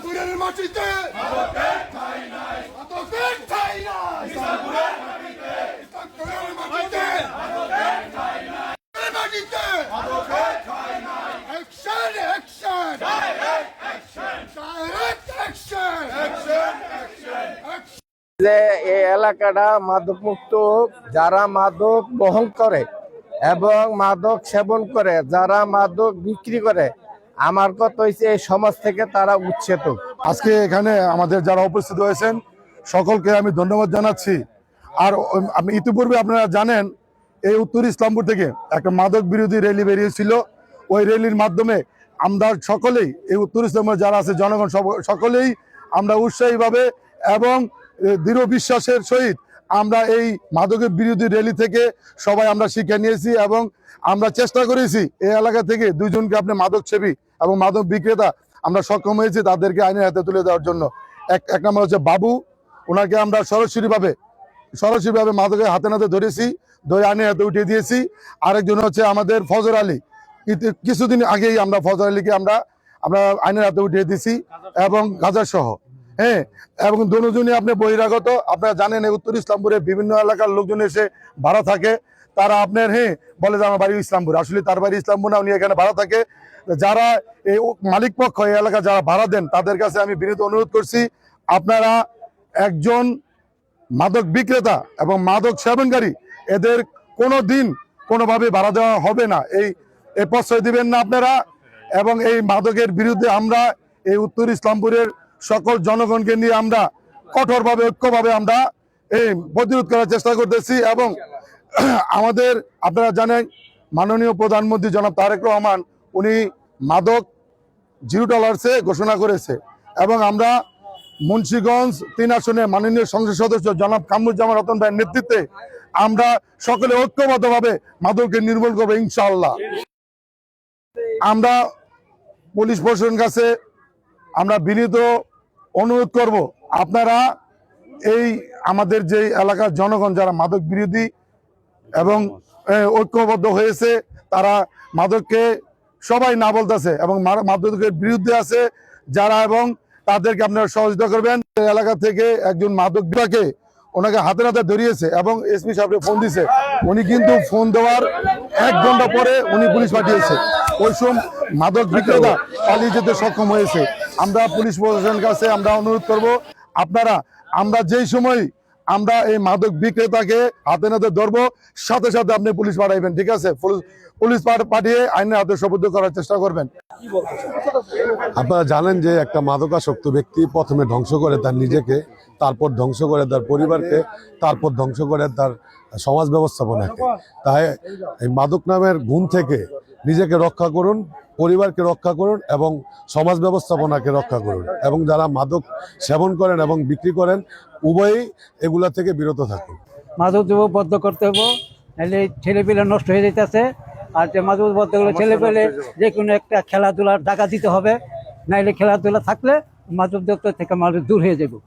ইসলামপুরের মাটিতে মাদকের ঠাঁই নাই, মাদকের ঠাঁই নাই, ইসলামপুরের মাটিতে, ইসলামপুরের মাটিতে মাদকের ঠাঁই নাই, মাটিতে মাদকের ঠাঁই নাই। Action action direct action direct action action action. যে এই এলাকাটা মাদক মুক্ত, যারা মাদক বহন করে এবং মাদক সেবন করে, যারা মাদক বিক্রি করে, আমার কথা হচ্ছে এই সমাজ থেকে তারা উচ্ছেদ। আজকে এখানে আমাদের যারা উপস্থিত হয়েছেন সকলকে আমি ধন্যবাদ জানাচ্ছি। আর আমি ইতিপূর্বে আপনারা জানেন এই উত্তর ইসলামপুর থেকে একটা মাদক বিরোধী র্যালি বেরিয়েছিল। ওই র্যালির মাধ্যমে আমরা সকলেই এই উত্তর ইসলামের যারা আছে জনগণ সকলেই আমরা উৎসাহীভাবে এবং দৃঢ় বিশ্বাসের সহিত আমরা এই মাদকের বিরোধী র্যালি থেকে সবাই আমরা শিক্ষা নিয়েছি এবং আমরা চেষ্টা করেছি এই এলাকা থেকে দুইজনকে আপনি মাদক সেবী এবং মাদক বিক্রেতা আমরা সক্ষম হয়েছি তাদেরকে আইনের হাতে তুলে দেওয়ার জন্য। এক নম্বর হচ্ছে বাবু, ওনাকে আমরা সরাসরিভাবে মাদকের হাতে নাতে ধরেছি, ধরে আইনের হাতে উঠিয়ে দিয়েছি। আরেকজন হচ্ছে আমাদের ফজর আলী, কিছুদিন আগেই আমরা ফজর আলীকে আমরা আইনের হাতে উঠিয়ে দিয়েছি এবং গাজার সহ। হ্যাঁ, এবং দুজনই আপনি বহিরাগত। আপনারা জানেন এই উত্তর ইসলামপুরে বিভিন্ন এলাকার লোকজন এসে ভাড়া থাকে, তারা আপনার বলে যে আমার বাড়ি ইসলামপুর, আসলে তার বাড়ি ইসলামপুর না, উনি এখানে ভাড়া থাকে। যারা এই মালিক পক্ষ এই এলাকা যারা ভাড়া দেন তাদের কাছে আমি বিনীত অনুরোধ করছি, আপনারা একজন মাদক বিক্রেতা এবং মাদক সেবনকারী এদের কোনো দিন কোনোভাবে ভাড়া দেওয়া হবে না, এই প্রশ্রয় দিবেন না আপনারা। এবং এই মাদকের বিরুদ্ধে আমরা এই উত্তর ইসলামপুরের সকল জনগণকে নিয়ে আমরা কঠোরভাবে ঐক্যভাবে আমরা এই প্রতিরোধ করার চেষ্টা করতেছি। এবং আমাদের আপনারা জানেন মাননীয় প্রধানমন্ত্রী জনাব তারেক রহমান উনি মাদক 0 টলারেন্সে ঘোষণা করেছে এবং আমরা মুন্সিগঞ্জ 3 আসনে মাননীয় সংসদ সদস্য জনাব কামরুজ্জামান রতন ভাইয়ের নেতৃত্বে আমরা সকলে ঐক্যবদ্ধভাবে মাদককে নির্মূল করবো ইনশাআল্লাহ। আমরা পুলিশ প্রশাসনের কাছে আমরা বিনীত অনুরোধ করব, আপনারা এই আমাদের যে এলাকার জনগণ যারা মাদক বিরোধী এবং ঐক্যবদ্ধ হয়েছে, তারা মাদককে সবাই না বলতেছে এবং মাদকের বিরুদ্ধে আছে যারা, এবং তাদেরকে আপনারা সহযোগিতা করবেন। এলাকা থেকে একজন মাদক বিভাগে ওনাকে হাতে নাতে ধরিয়েছে এবং এসপি সাহেবকে ফোন দিছে, উনি কিন্তু ফোন দেওয়ার 1 ঘন্টা পরে উনি পুলিশ পাঠিয়েছে। ওই সময় মাদক বিক্রেতা পালিয়ে যেতে সক্ষম হয়েছে। আমরা পুলিশ প্রশাসনের কাছে আমরা অনুরোধ করব, আপনারা আমরা যেই সময় আমরা এই মাদক বিক্রেতাকে হাতে নাতে ধরবো সাথে সাথে আপনি পুলিশ পাঠাইবেন, ঠিক আছে? পুলিশ পাঠিয়ে আইনের হাতে সোপর্দ করার চেষ্টা করবেন। আপনারা জানেন যে একটা মাদকাসক্ত ব্যক্তি প্রথমে ধ্বংস করে তার নিজেকে, তারপর ধ্বংস করে তার পরিবারকে, তারপর ধ্বংস করে তার সমাজ ব্যবস্থাপনাকে। তাই এই মাদক নামের গুণ থেকে নিজেকে রক্ষা করুন, পরিবারকে রক্ষা করুন এবং সমাজ ব্যবস্থাপনাকে রক্ষা করুন। এবং যারা মাদক সেবন করেন এবং বিক্রি করেন উভয়ই এগুলা থেকে বিরত থাকুন। মাদক দ্রব্য বন্ধ করতে হবে, নাহলে ছেলেপেলে নষ্ট হয়ে যেতেছে। আর যে মাদক বন্ধ করলে ছেলেপেলে যে কোনো একটা খেলাধুলার টাকা দিতে হবে, নাহলে খেলাধুলা থাকলে মাদক দ্রব্য থেকে মানুষ দূর হয়ে যাবে।